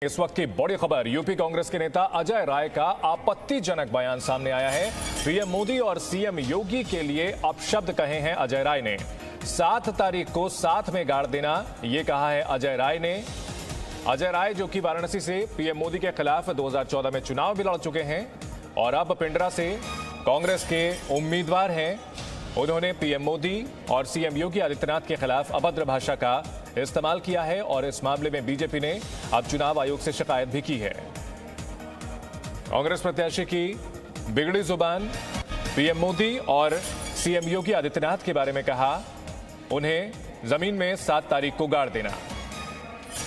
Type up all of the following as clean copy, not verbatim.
इस वक्त की बड़ी खबर, यूपी कांग्रेस के नेता अजय राय का आपत्तिजनक बयान सामने आया है। पीएम मोदी और सीएम योगी के लिए अपशब्द कहे हैं अजय राय ने। 7 तारीख को साथ में गाड़ देना, ये कहा है अजय राय ने। अजय राय जो कि वाराणसी से पीएम मोदी के खिलाफ 2014 में चुनाव भी लड़ चुके हैं और अब पिंडरा से कांग्रेस के उम्मीदवार हैं। उन्होंने पीएम मोदी और सीएम योगी आदित्यनाथ के खिलाफ अभद्र भाषा का इस्तेमाल किया है और इस मामले में बीजेपी ने अब चुनाव आयोग से शिकायत भी की है। कांग्रेस प्रत्याशी की बिगड़ी जुबान, पीएम मोदी और सीएम योगी आदित्यनाथ के बारे में कहा, उन्हें जमीन में 7 तारीख को गाड़ देना।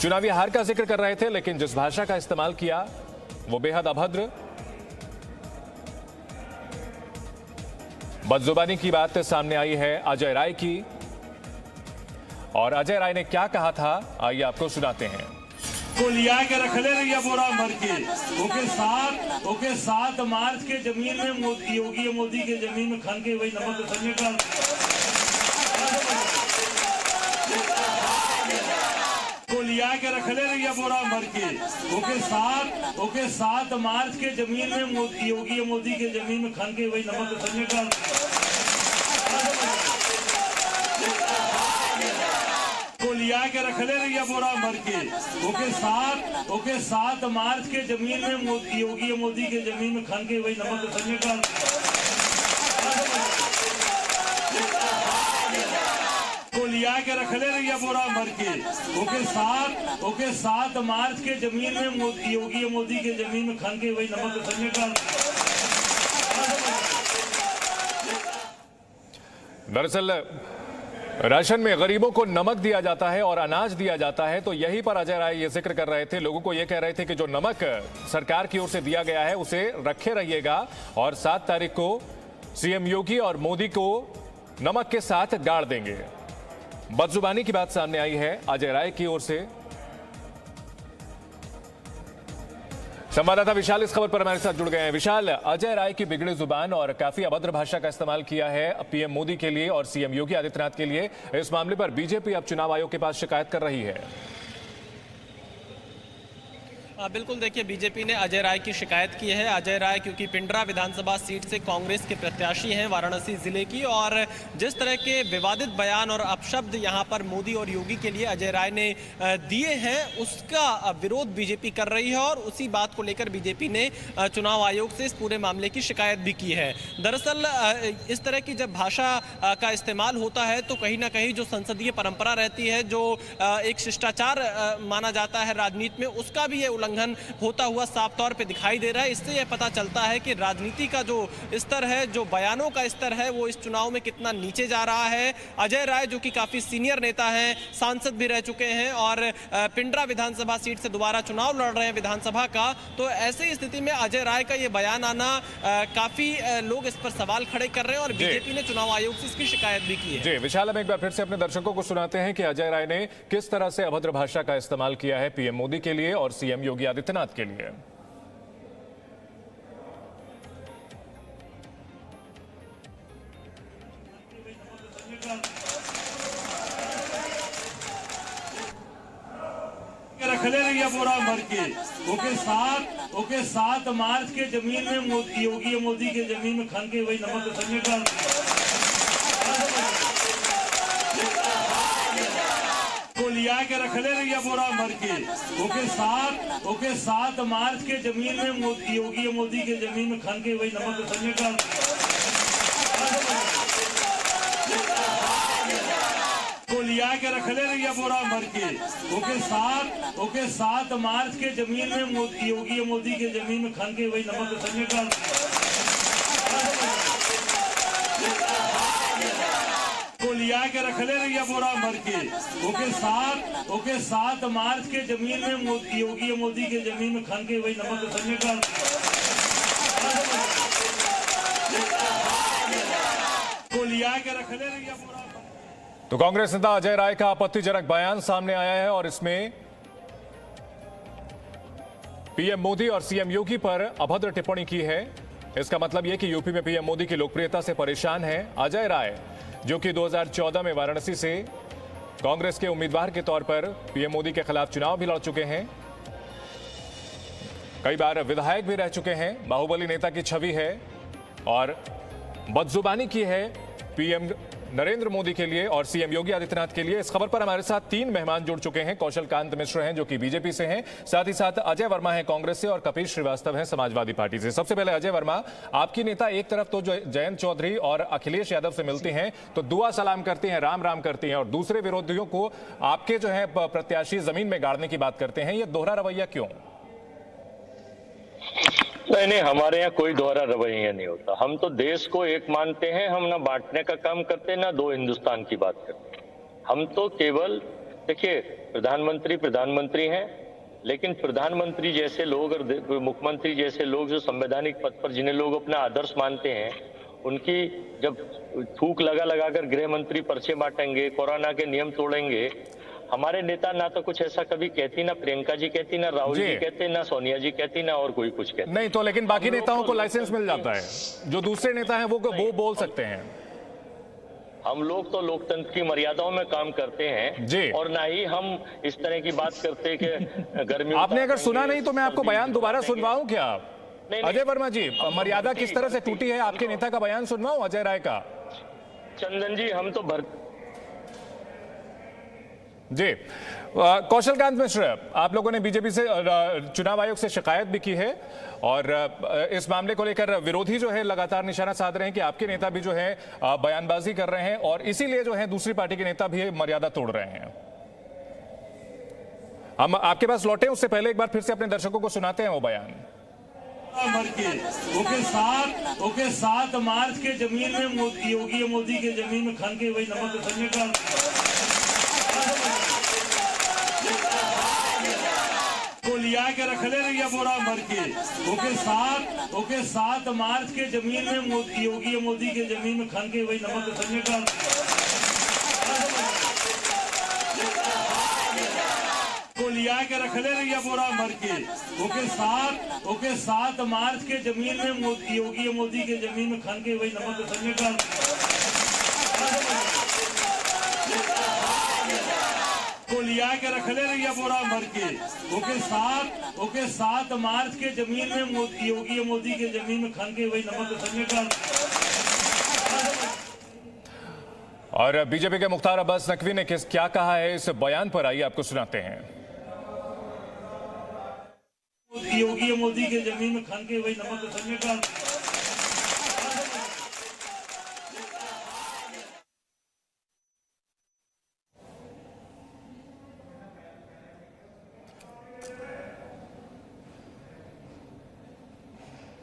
चुनावी हार का जिक्र कर रहे थे, लेकिन जिस भाषा का इस्तेमाल किया वो बेहद अभद्र, बदजुबानी की बात सामने आई है अजय राय की। और अजय राय ने क्या कहा था, आइए आपको सुनाते हैं। को लिया के रख ले रही बोरा भर के ओके 7 मार्च के जमीन में योगी मोदी के जमीन में खन के वही नमक धनिया का को लिया के रख ले रही बोरा भर के ओके 7 मार्च के जमीन में योगी मोदी के जमीन में खन के वही नमक धनिया का लिया के रख ले रही बोरा भर के ओके 7 मार्च के जमीन में योगी मोदी के जमीन में खन के वही नमक धनिया का को लिया के रख ले रही बोरा भर के ओके 7 मार्च के जमीन में योगी मोदी के जमीन में खन के वही नमक धनिया का। दरअसल राशन में गरीबों को नमक दिया जाता है और अनाज दिया जाता है, तो यहीं पर अजय राय ये जिक्र कर रहे थे। लोगों को ये कह रहे थे कि जो नमक सरकार की ओर से दिया गया है उसे रखे रहिएगा और 7 तारीख को सीएम योगी और मोदी को नमक के साथ गाड़ देंगे। बदजुबानी की बात सामने आई है अजय राय की ओर से। संवाददाता विशाल इस खबर पर हमारे साथ जुड़ गए हैं। विशाल, अजय राय की बिगड़ी जुबान और काफी अभद्र भाषा का इस्तेमाल किया है पीएम मोदी के लिए और सीएम योगी आदित्यनाथ के लिए। इस मामले पर बीजेपी अब चुनाव आयोग के पास शिकायत कर रही है। बिल्कुल, देखिए, बीजेपी ने अजय राय की शिकायत की है। अजय राय क्योंकि पिंडरा विधानसभा सीट से कांग्रेस के प्रत्याशी हैं वाराणसी जिले की, और जिस तरह के विवादित बयान और अपशब्द यहां पर मोदी और योगी के लिए अजय राय ने दिए हैं, उसका विरोध बीजेपी कर रही है और उसी बात को लेकर बीजेपी ने चुनाव आयोग से इस पूरे मामले की शिकायत भी की है। दरअसल इस तरह की जब भाषा का इस्तेमाल होता है तो कहीं ना कहीं जो संसदीय परंपरा रहती है, जो एक शिष्टाचार माना जाता है राजनीति में, उसका भी ये उल्लंघन होता हुआ साफ तौर पे दिखाई दे रहा है। इससे यह पता चलता है कि राजनीति का जो स्तर है, जो बयानों का स्तर है, वो इस चुनाव में कितना नीचे जा रहा है। अजय राय जो कि काफी सीनियर नेता हैं, सांसद भी रह चुके हैं और पिंडरा विधानसभा सीट से दोबारा चुनाव लड़ रहे हैं विधानसभा का, तो ऐसी स्थिति में अजय राय का ये बयान आना, काफी लोग इस पर सवाल खड़े कर रहे हैं और बीजेपी ने चुनाव आयोग से इसकी शिकायत भी की है। जी विशाल, हम एक बार फिर से अपने दर्शकों को सुनाते हैं कि अजय राय ने किस तरह से अभद्र भाषा का इस्तेमाल किया है पीएम मोदी के लिए और सीएम योगी आदित्यनाथ के लिए। रख ले रही बोरा भर के ओके 7 मार्च के जमीन में योगी मोदी के जमीन में खन के वही नमक धनिया का को लिया के रख ले रही बोरा भर के ओके 7 मार्च के जमीन में योगी मोदी के जमीन में खन के वही नमक धनिया का को लिया के रख ले रही बोरा भर के ओके 7 मार्च के जमीन में योगी मोदी के जमीन में खन के वही नमक धनिया का को लिया के रख ले रही बोरा भर के ओके 7 मार्च के जमीन में योगी मोदी के जमीन में खन के वही नमक धनिया का को लिया के रख ले रही बोरा। तो कांग्रेस नेता अजय राय का आपत्तिजनक बयान सामने आया है और इसमें पीएम मोदी और सीएम योगी पर अभद्र टिप्पणी की है। इसका मतलब यह कि यूपी में पीएम मोदी की लोकप्रियता से परेशान है अजय राय, जो कि 2014 में वाराणसी से कांग्रेस के उम्मीदवार के तौर पर पीएम मोदी के खिलाफ चुनाव भी लड़ चुके हैं। कई बार विधायक भी रह चुके हैं, बाहुबली नेता की छवि है और बदजुबानी की है पीएम नरेंद्र मोदी के लिए और सीएम योगी आदित्यनाथ के लिए। इस खबर पर हमारे साथ 3 मेहमान जुड़ चुके हैं। कौशल कांत मिश्र हैं जो कि बीजेपी से हैं, साथ ही साथ अजय वर्मा हैं कांग्रेस से और कपिल श्रीवास्तव हैं समाजवादी पार्टी से। सबसे पहले अजय वर्मा, आपकी नेता एक तरफ तो जयंत चौधरी और अखिलेश यादव से मिलती हैं तो दुआ सलाम करती हैं, राम राम करती हैं, और दूसरे विरोधियों को आपके जो है प्रत्याशी जमीन में गाड़ने की बात करते हैं। ये दोहरा रवैया क्यों? नहीं, हमारे यहाँ कोई दोहरा रवैया नहीं होता। हम तो देश को एक मानते हैं, हम ना बांटने का काम करते ना दो हिंदुस्तान की बात करते। हम तो केवल देखिए, प्रधानमंत्री हैं, लेकिन प्रधानमंत्री जैसे लोग और मुख्यमंत्री जैसे लोग जो संवैधानिक पद पर जिन्हें लोग अपना आदर्श मानते हैं, उनकी जब थूक लगा कर गृह मंत्री पर्चे बांटेंगे, कोरोना के नियम तोड़ेंगे, हमारे नेता ना तो कुछ ऐसा कभी कहती, ना प्रियंका जी कहती, ना राहुल जी कहते, ना सोनिया जी कहती, ना और कोई कुछ कहती। नहीं तो लेकिन बाकी नेताओं को लाइसेंस मिल जाता है, जो दूसरे नेता हैं वो बोल सकते हैं। हम लोग तो लोकतंत्र की मर्यादाओं में काम करते हैं जी, और ना ही हम इस तरह की बात करते कि गर्मी। आपने अगर सुना नहीं तो मैं आपको बयान दोबारा सुनवाऊं क्या? अजय वर्मा जी, मर्यादा किस तरह से टूटी है, आपके नेता का बयान सुनवाऊं अजय राय का? चंदन जी, हम तो जी। कौशलकांत मिश्र, आप लोगों ने बीजेपी से चुनाव आयोग से शिकायत भी की है और इस मामले को लेकर विरोधी जो है लगातार निशाना साध रहे हैं कि आपके नेता भी जो है बयानबाजी कर रहे हैं और इसीलिए जो है दूसरी पार्टी के नेता भी मर्यादा तोड़ रहे हैं। हम आपके पास लौटे, उससे पहले एक बार फिर से अपने दर्शकों को सुनाते हैं वो बयान। ओके 7 मार्च के जमीन में योगी मोदी के जमीन में खन के वही नमक संजय का को लिया के रख ले रही है बोरा भर के। ओके 7 मार्च के जमीन में योगी मोदी के जमीन में खन के वही नमक संजय का को लिया के रख ले रही है बोरा भर के। ओके 7 मार्च के जमीन में योगी मोदी के जमीन में खन के वही नमक संजय का को लिया के रख ले रही है बोरा भर के। ओके 7 मार्च के जमीन में योगी मोदी के जमीन में खन के वही नमक संजय का। और बीजेपी के मुख्तार अब्बास नकवी ने क्या कहा है इस बयान पर, आइए आपको सुनाते हैं। योगी मोदी के जमीन में खन के वही नमक संजय का।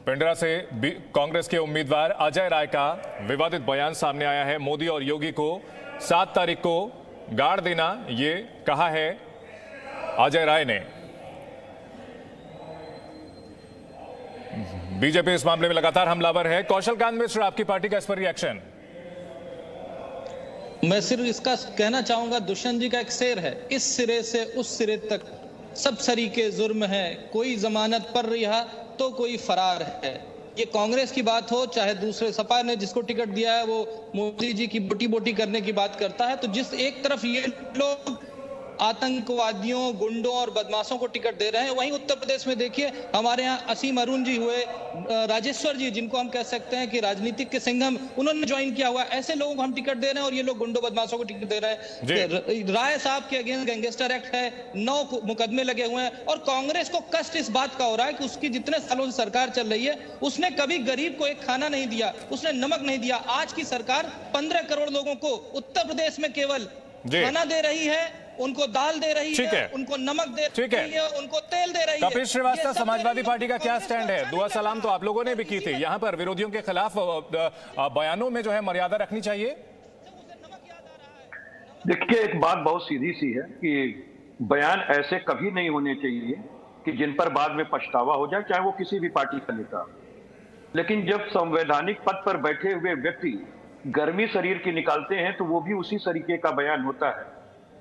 पिंडरा से कांग्रेस के उम्मीदवार अजय राय का विवादित बयान सामने आया है। मोदी और योगी को 7 तारीख को गाड़ देना, ये कहा है अजय राय ने। बीजेपी इस मामले में लगातार हमलावर है। कौशलकांत मिश्र, आपकी पार्टी का इस पर रिएक्शन? मैं सिर्फ इसका कहना चाहूंगा, दुष्यंत जी का एक शेर है, इस सिरे से उस सिरे तक सब सरीके जुर्म है, कोई जमानत पर रिहा तो कोई फरार है। ये कांग्रेस की बात हो चाहे दूसरे सपा ने जिसको टिकट दिया है वो मोदी जी की बोटी बोटी करने की बात करता है, तो जिस एक तरफ ये लोग आतंकवादियों, गुंडों और बदमाशों को टिकट दे रहे हैं, वहीं उत्तर प्रदेश में देखिए हमारे यहाँ असीम अरुण जी हुए, राजेश्वर जी जिनको हम कह सकते हैं कि राजनीतिक के सिंघम, उन्होंने ज्वाइन किया हुआ, ऐसे लोगों को हम टिकट दे रहे हैं और ये लोग गुंडों बदमाशों को टिकट दे रहे हैं। राय साहब के अगेंस्ट गैंगस्टर एक्ट है, 9 मुकदमे लगे हुए हैं और कांग्रेस को कष्ट इस बात का हो रहा है कि उसकी जितने सालों से सरकार चल रही है उसने कभी गरीब को एक खाना नहीं दिया, उसने नमक नहीं दिया। आज की सरकार 15 करोड़ लोगों को उत्तर प्रदेश में केवल खाना दे रही है, उनको दाल दे रही है, उनको नमक दे रही है, उनको तेल दे रही है। कपिल श्रीवास्तव, समाजवादी पार्टी का क्या स्टैंड है? दुआ सलाम तो आप लोगों ने भी की थी, यहाँ पर विरोधियों के खिलाफ बयानों में जो है मर्यादा रखनी चाहिए। देखिए, एक बात बहुत सीधी सी है कि बयान ऐसे कभी नहीं होने चाहिए कि जिन पर बाद में पछतावा हो जाए, चाहे वो किसी भी पार्टी का नेता। लेकिन जब संवैधानिक पद पर बैठे हुए व्यक्ति गर्मी शरीर की निकालते हैं तो वो भी उसी तरीके का बयान होता है।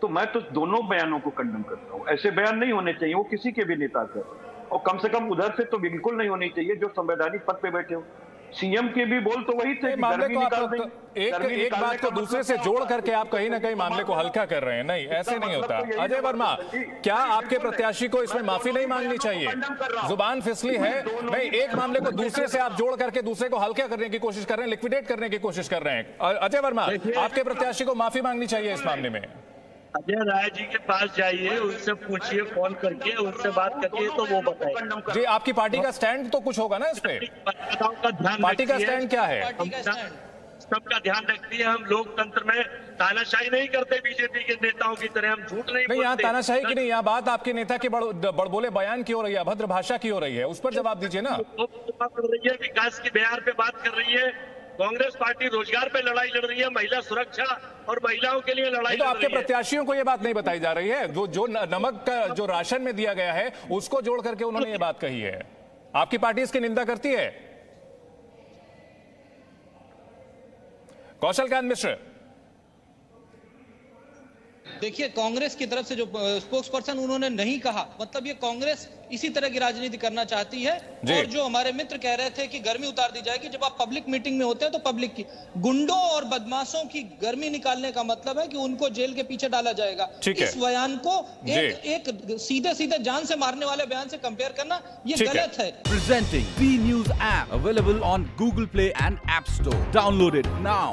तो मैं तो दोनों बयानों को कंडम करता हूं। ऐसे बयान नहीं होने चाहिए, वो किसी के भी नेता का, और कम से कम उधर से तो बिल्कुल नहीं होनी चाहिए जो संवैधानिक पद पे बैठे हो। सीएम के भी बोल तो वही थे कि मामले गर्मी को निकाल आप देंगे। एक गर्मी एक निकालने बात को का दूसरे मतलब से तो जोड़ आप करके आप कहीं ना कहीं मामले को हल्का कर रहे हैं। नहीं, ऐसे नहीं होता। अजय वर्मा, क्या आपके प्रत्याशी को इसमें माफी नहीं मांगनी चाहिए? जुबान फिसली है। नहीं, एक मामले को दूसरे से आप जोड़ करके दूसरे को हल्का करने की कोशिश कर रहे हैं, लिक्विडेट करने की कोशिश कर रहे हैं। अजय वर्मा, आपके प्रत्याशी को माफी मांगनी चाहिए इस मामले में। अजय राय जी के पास जाइए, उनसे पूछिए, फोन करके उनसे बात करिए तो वो बताएंगे। जी, आपकी पार्टी का स्टैंड तो कुछ होगा ना इस पे? पार्टी का स्टैंड क्या है? सबका ध्यान रखती है। हम लोकतंत्र में तानाशाही नहीं करते बीजेपी के नेताओं की तरह। हम झूठ नहीं नहीं, यहाँ बोलते। तानाशाही की नहीं, यहाँ बात आपके नेता की बड़बोले बयान की हो रही है, अभद्र भाषा की हो रही है, उस पर जवाब दीजिए ना। वो कर रही है, विकास की बयार पे बात कर रही है। कांग्रेस पार्टी रोजगार पे लड़ाई लड़ रही है, महिला सुरक्षा और महिलाओं के लिए लड़ाई तो लड़ आपके रही है। प्रत्याशियों को ये बात नहीं बताई जा रही है? जो नमक का जो राशन में दिया गया है उसको जोड़ करके उन्होंने ये बात कही है। आपकी पार्टी इसकी निंदा करती है? कौशलकांत मिश्र, देखिए, कांग्रेस की तरफ से जो स्पोक्स पर्सन उन्होंने नहीं कहा, मतलब ये कांग्रेस इसी तरह की राजनीति करना चाहती है। और जो हमारे मित्र कह रहे थे कि गर्मी उतार दी जाएगी, जब आप पब्लिक मीटिंग में होते हैं तो पब्लिक की गुंडों और बदमाशों की गर्मी निकालने का मतलब है कि उनको जेल के पीछे डाला जाएगा। इस बयान को एक सीधे सीधे जान से मारने वाले बयान से कंपेयर करना ये गलत है। Presenting B News app available on Google Play and App Store. Download it now.